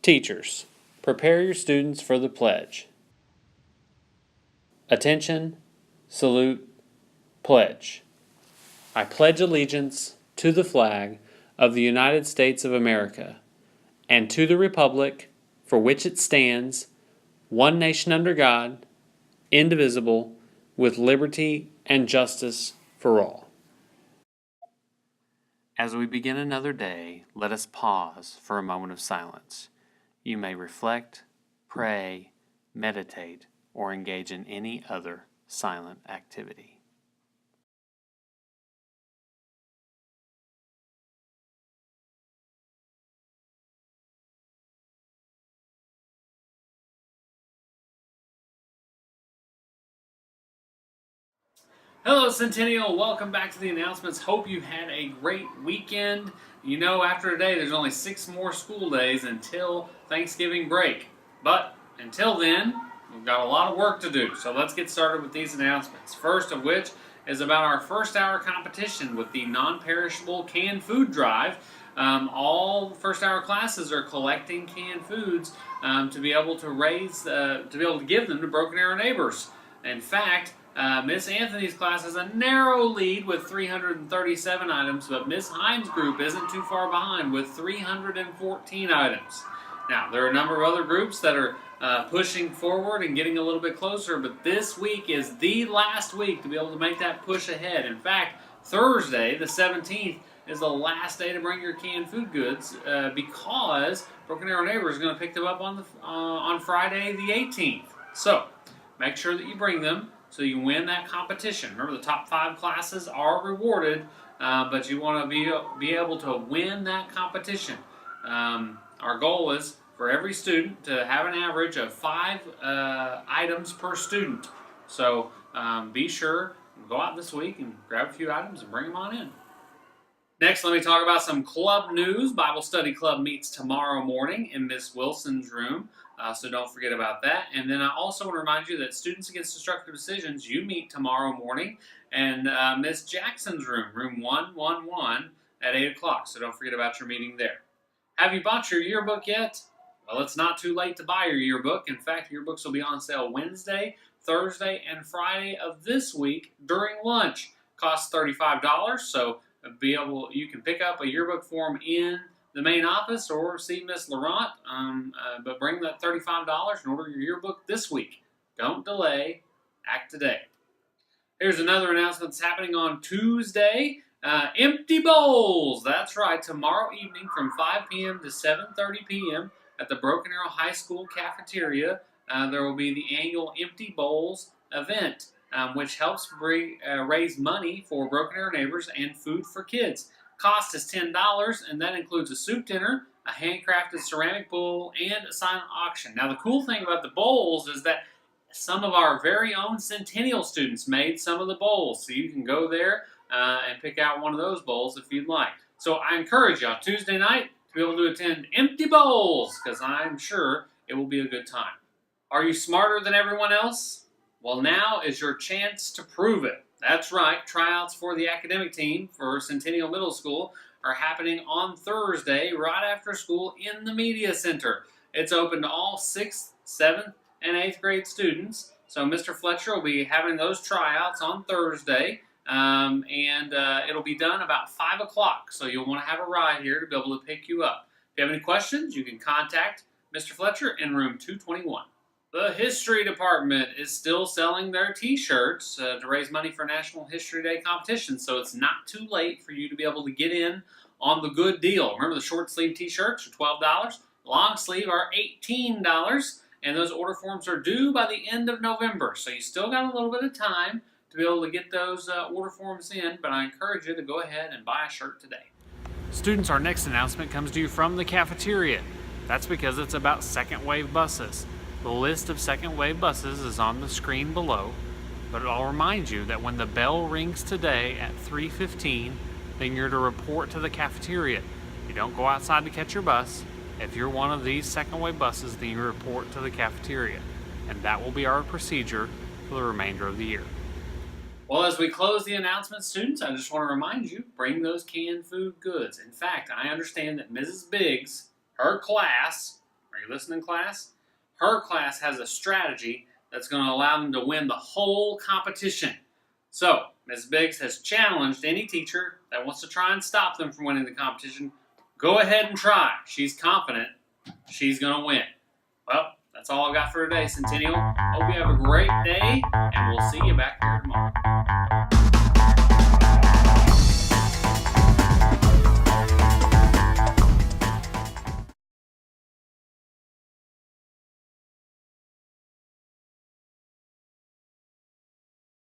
Teachers, prepare your students for the pledge. Attention, salute, pledge. I pledge allegiance to the flag of the United States of America and to the republic for which it stands, one nation under God, indivisible, with liberty and justice for all. As we begin another day, let us pause for a moment of silence. You may reflect, pray, meditate, or engage in any other silent activity. Hello Centennial, welcome back to the announcements. Hope you had a great weekend. You know, after today there's only 6 more school days until Thanksgiving break. But until then, we've got a lot of work to do. So let's get started with these announcements. First of which is about our first hour competition with the non-perishable canned food drive. All first hour classes are collecting canned foods to be able to give them to Broken Arrow neighbors. In fact, Miss Anthony's class has a narrow lead with 337 items, but Miss Hines' group isn't too far behind with 314 items. Now, there are a number of other groups that are pushing forward and getting a little bit closer, but this week is the last week to be able to make that push ahead. In fact, Thursday, the 17th, is the last day to bring your canned food goods because Broken Arrow Neighbors is going to pick them up on Friday, the 18th. So, make sure that you bring them so you win that competition. Remember, the top 5 classes are rewarded, but you want to be able to win that competition. Our goal is for every student to have an average of 5 items per student. So be sure to go out this week and grab a few items and bring them on in. Next, let me talk about some club news. Bible Study Club meets tomorrow morning in Miss Wilson's room, so don't forget about that. And then I also want to remind you that Students Against Destructive Decisions, you meet tomorrow morning in Miss Jackson's room, room 111 at 8 o'clock, so don't forget about your meeting there. Have you bought your yearbook yet? Well, it's not too late to buy your yearbook. In fact, yearbooks will be on sale Wednesday, Thursday, and Friday of this week during lunch. Costs $35, so you can pick up a yearbook form in the main office or see Miss Laurent, but bring that $35 and order your yearbook this week. Don't delay, act today. Here's another announcement that's happening on Tuesday. Empty Bowls. That's right, tomorrow evening from 5 p.m. to 7:30 p.m. at the Broken Arrow High School cafeteria, there will be the annual Empty Bowls event, which helps raise money for Broken Arrow Neighbors and food for kids. Cost is $10, and that includes a soup dinner, a handcrafted ceramic bowl, and a silent auction. Now, the cool thing about the bowls is that some of our very own Centennial students made some of the bowls, so you can go there and pick out one of those bowls if you'd like. So I encourage you on Tuesday night to be able to attend Empty Bowls, because I'm sure it will be a good time. Are you smarter than everyone else? Well, now is your chance to prove it. That's right, tryouts for the academic team for Centennial Middle School are happening on Thursday right after school in the Media Center. It's open to all 6th, 7th, and 8th grade students. So Mr. Fletcher will be having those tryouts on Thursday, and it'll be done about 5 o'clock. So you'll want to have a ride here to be able to pick you up. If you have any questions, you can contact Mr. Fletcher in room 221. The History Department is still selling their t-shirts to raise money for National History Day competition, so it's not too late for you to be able to get in on the good deal. Remember, the short sleeve t-shirts are $12, long sleeve are $18, and those order forms are due by the end of November, so you still got a little bit of time to be able to get those order forms in, but I encourage you to go ahead and buy a shirt today. Students, our next announcement comes to you from the cafeteria. That's because it's about second wave buses. The list of second wave buses is on the screen below, but I'll remind you that when the bell rings today at 3:15, then you're to report to the cafeteria. You don't go outside to catch your bus. If you're one of these second wave buses, then you report to the cafeteria, and that will be our procedure for the remainder of the year. Well, as we close the announcement, students, I just want to remind you, bring those canned food goods. In fact, I understand that Mrs. Biggs, her class, Are you listening, class? Her class has a strategy that's going to allow them to win the whole competition. So, Ms. Biggs has challenged any teacher that wants to try and stop them from winning the competition. Go ahead and try. She's confident she's going to win. Well, that's all I've got for today, Centennial. Hope you have a great day, and we'll see you back here tomorrow.